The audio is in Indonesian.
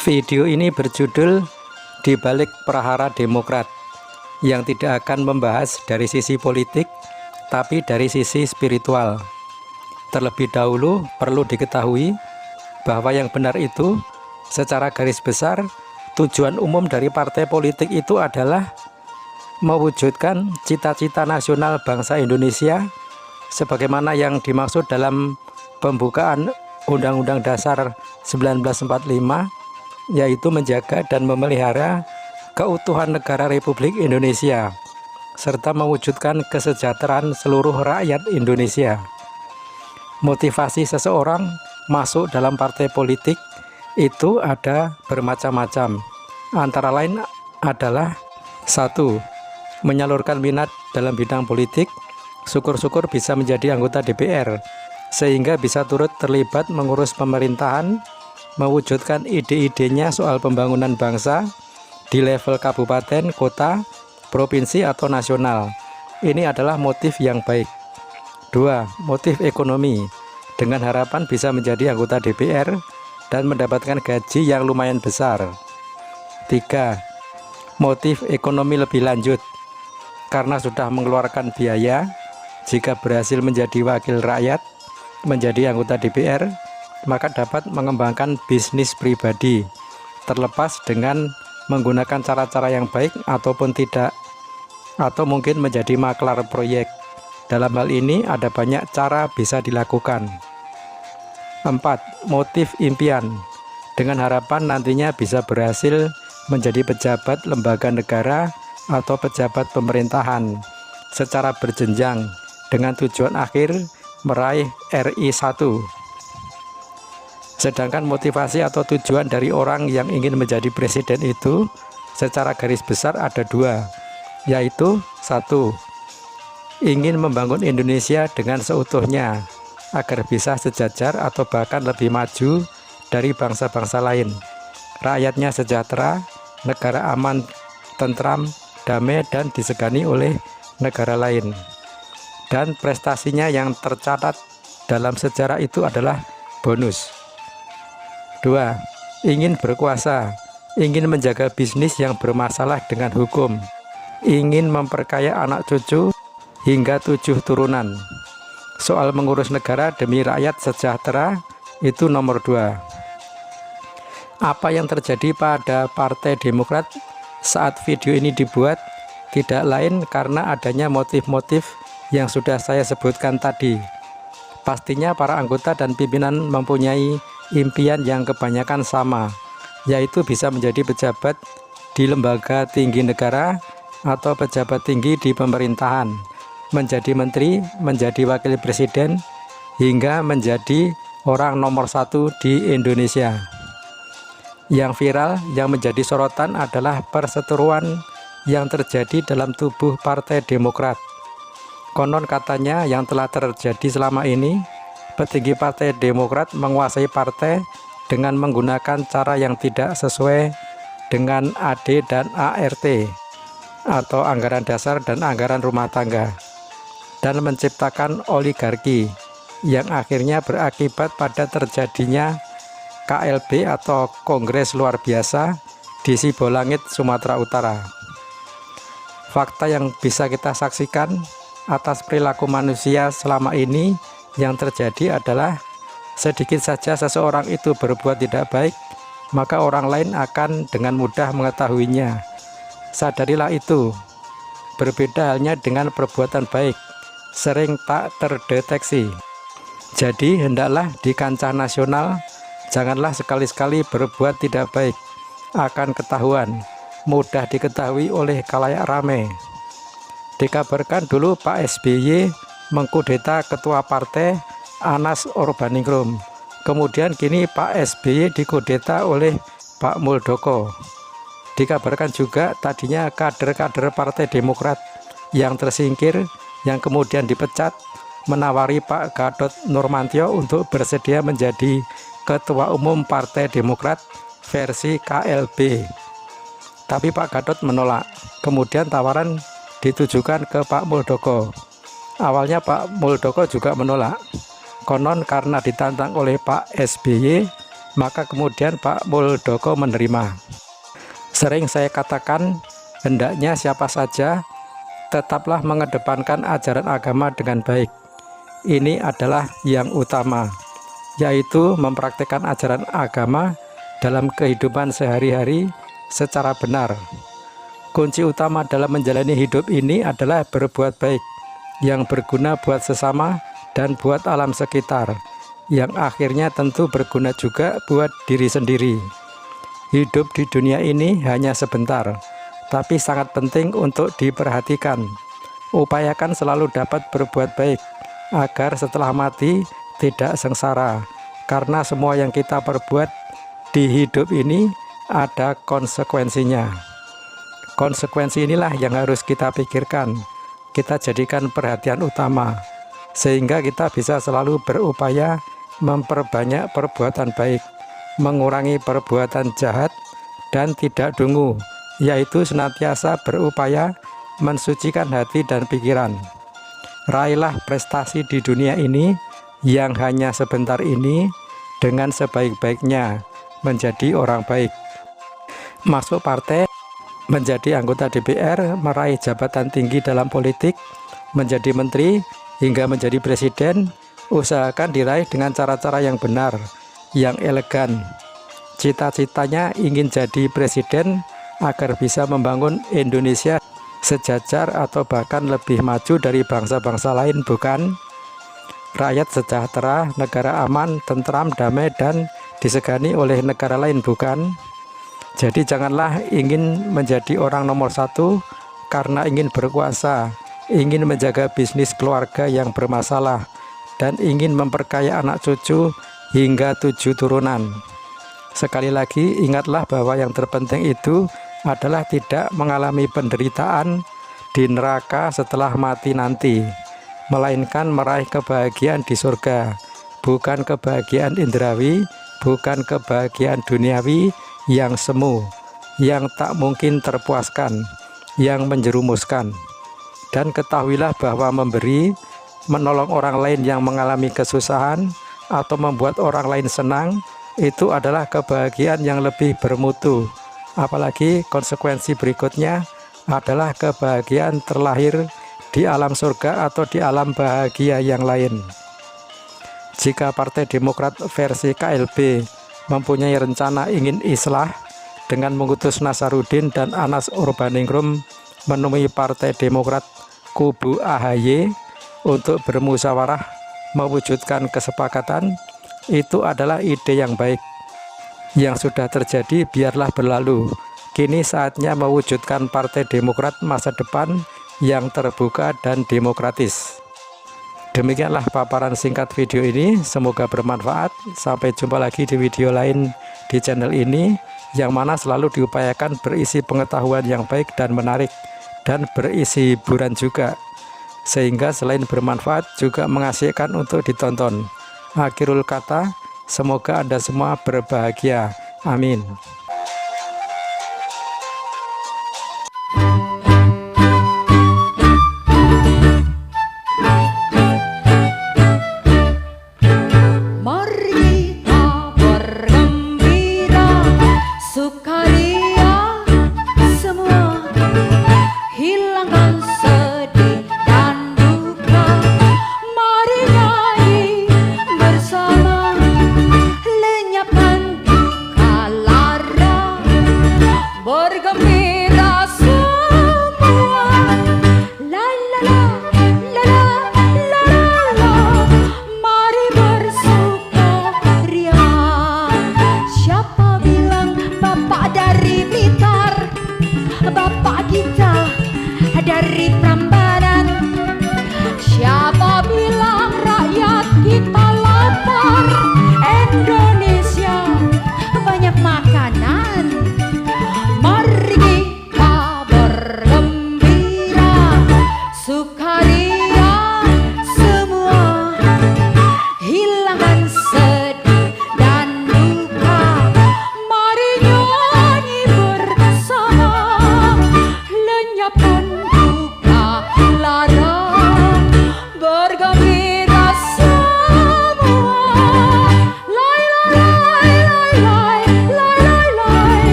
Video ini berjudul "Di Balik Prahara Demokrat", yang tidak akan membahas dari sisi politik, tapi dari sisi spiritual. Terlebih dahulu perlu diketahui bahwa yang benar itu, secara garis besar, tujuan umum dari partai politik itu adalah mewujudkan cita-cita nasional bangsa Indonesia sebagaimana yang dimaksud dalam pembukaan Undang-Undang Dasar 1945, yaitu menjaga dan memelihara keutuhan negara Republik Indonesia serta mewujudkan kesejahteraan seluruh rakyat Indonesia. Motivasi seseorang masuk dalam partai politik itu ada bermacam-macam, antara lain adalah: 1. Menyalurkan minat dalam bidang politik, syukur-syukur bisa menjadi anggota DPR sehingga bisa turut terlibat mengurus pemerintahan, mewujudkan ide-idenya soal pembangunan bangsa di level kabupaten, kota, provinsi, atau nasional. Ini adalah motif yang baik. 2. Motif ekonomi, dengan harapan bisa menjadi anggota DPR dan mendapatkan gaji yang lumayan besar. 3. Motif ekonomi lebih lanjut, karena sudah mengeluarkan biaya, jika berhasil menjadi wakil rakyat, menjadi anggota DPR, maka dapat mengembangkan bisnis pribadi, terlepas dengan menggunakan cara-cara yang baik ataupun tidak, atau mungkin menjadi maklar proyek. Dalam hal ini ada banyak cara bisa dilakukan. 4. Motif impian, dengan harapan nantinya bisa berhasil menjadi pejabat lembaga negara atau pejabat pemerintahan secara berjenjang dengan tujuan akhir meraih RI 1. Sedangkan motivasi atau tujuan dari orang yang ingin menjadi presiden itu secara garis besar ada 2, yaitu: 1. Ingin membangun Indonesia dengan seutuhnya agar bisa sejajar atau bahkan lebih maju dari bangsa-bangsa lain, rakyatnya sejahtera, negara aman, tentram, damai, dan disegani oleh negara lain, dan prestasinya yang tercatat dalam sejarah itu adalah bonus. 2. Ingin berkuasa, ingin menjaga bisnis yang bermasalah dengan hukum, ingin memperkaya anak cucu hingga 7 turunan. Soal mengurus negara demi rakyat sejahtera itu nomor 2. Apa yang terjadi pada Partai Demokrat saat video ini dibuat tidak lain karena adanya motif-motif yang sudah saya sebutkan tadi. Pastinya para anggota dan pimpinan mempunyai impian yang kebanyakan sama, yaitu bisa menjadi pejabat di lembaga tinggi negara atau pejabat tinggi di pemerintahan, menjadi menteri, menjadi wakil presiden, hingga menjadi orang nomor 1 di Indonesia. Yang viral, yang menjadi sorotan adalah perseteruan yang terjadi dalam tubuh Partai Demokrat. Konon katanya yang telah terjadi selama ini, petinggi Partai Demokrat menguasai partai dengan menggunakan cara yang tidak sesuai dengan AD dan ART atau anggaran dasar dan anggaran rumah tangga, dan menciptakan oligarki yang akhirnya berakibat pada terjadinya KLB atau Kongres Luar Biasa di Sibolangit, Sumatera Utara. Fakta yang bisa kita saksikan atas perilaku manusia selama ini yang terjadi adalah sedikit saja seseorang itu berbuat tidak baik, maka orang lain akan dengan mudah mengetahuinya. Sadarilah itu. Berbeda halnya dengan perbuatan baik, sering tak terdeteksi. Jadi hendaklah di kancah nasional janganlah sekali-sekali berbuat tidak baik, akan ketahuan, mudah diketahui oleh khalayak ramai. Dikabarkan dulu Pak SBY mengkudeta ketua partai Anas Urbaningrum. Kemudian kini Pak SBY dikudeta oleh Pak Muldoko. Dikabarkan juga tadinya kader-kader Partai Demokrat yang tersingkir, yang kemudian dipecat, menawari Pak Gatot Nurmantio untuk bersedia menjadi Ketua Umum Partai Demokrat versi KLB. Tapi Pak Gatot menolak. Kemudian tawaran ditujukan ke Pak Muldoko. Awalnya Pak Muldoko juga menolak. Konon karena ditantang oleh Pak SBY, Maka kemudian Pak Muldoko menerima. Sering saya katakan, hendaknya siapa saja tetaplah mengedepankan ajaran agama dengan baik. Ini adalah yang utama, yaitu mempraktikkan ajaran agama dalam kehidupan sehari-hari secara benar. Kunci utama dalam menjalani hidup ini adalah berbuat baik, yang berguna buat sesama dan buat alam sekitar, yang akhirnya tentu berguna juga buat diri sendiri. Hidup di dunia ini hanya sebentar, tapi sangat penting untuk diperhatikan. Upayakan selalu dapat berbuat baik, agar setelah mati tidak sengsara, karena semua yang kita perbuat di hidup ini ada konsekuensinya. Konsekuensi inilah yang harus kita pikirkan, kita jadikan perhatian utama, sehingga kita bisa selalu berupaya memperbanyak perbuatan baik, mengurangi perbuatan jahat, dan tidak dungu, yaitu senantiasa berupaya mensucikan hati dan pikiran. Raihlah prestasi di dunia ini yang hanya sebentar ini dengan sebaik-baiknya, menjadi orang baik. Masuk partai, menjadi anggota DPR, meraih jabatan tinggi dalam politik, menjadi menteri, hingga menjadi presiden, usahakan diraih dengan cara-cara yang benar, yang elegan. Cita-citanya ingin jadi presiden agar bisa membangun Indonesia sejajar atau bahkan lebih maju dari bangsa-bangsa lain, bukan? Rakyat sejahtera, negara aman, tentram, damai, dan disegani oleh negara lain, bukan? Jadi janganlah ingin menjadi orang nomor satu karena ingin berkuasa, ingin menjaga bisnis keluarga yang bermasalah, dan ingin memperkaya anak cucu hingga 7 turunan. Sekali lagi, ingatlah bahwa yang terpenting itu adalah tidak mengalami penderitaan di neraka setelah mati nanti, melainkan meraih kebahagiaan di surga, bukan kebahagiaan indrawi, bukan kebahagiaan duniawi yang semu, yang tak mungkin terpuaskan, yang menjerumuskan. Dan ketahuilah bahwa memberi, menolong orang lain yang mengalami kesusahan, atau membuat orang lain senang, itu adalah kebahagiaan yang lebih bermutu. Apalagi konsekuensi berikutnya adalah kebahagiaan terlahir di alam surga atau di alam bahagia yang lain. Jika Partai Demokrat versi KLB mempunyai rencana ingin islah dengan mengutus Nasaruddin dan Anas Urbaningrum menemui Partai Demokrat kubu AHY untuk bermusyawarah mewujudkan kesepakatan, itu adalah ide yang baik. Yang sudah terjadi biarlah berlalu. Kini saatnya mewujudkan Partai Demokrat masa depan yang terbuka dan demokratis. Demikianlah paparan singkat video ini, semoga bermanfaat. Sampai jumpa lagi di video lain di channel ini, yang mana selalu diupayakan berisi pengetahuan yang baik dan menarik, dan berisi hiburan juga, sehingga selain bermanfaat juga mengasihkan untuk ditonton. Akhirul kata, semoga Anda semua berbahagia. Amin.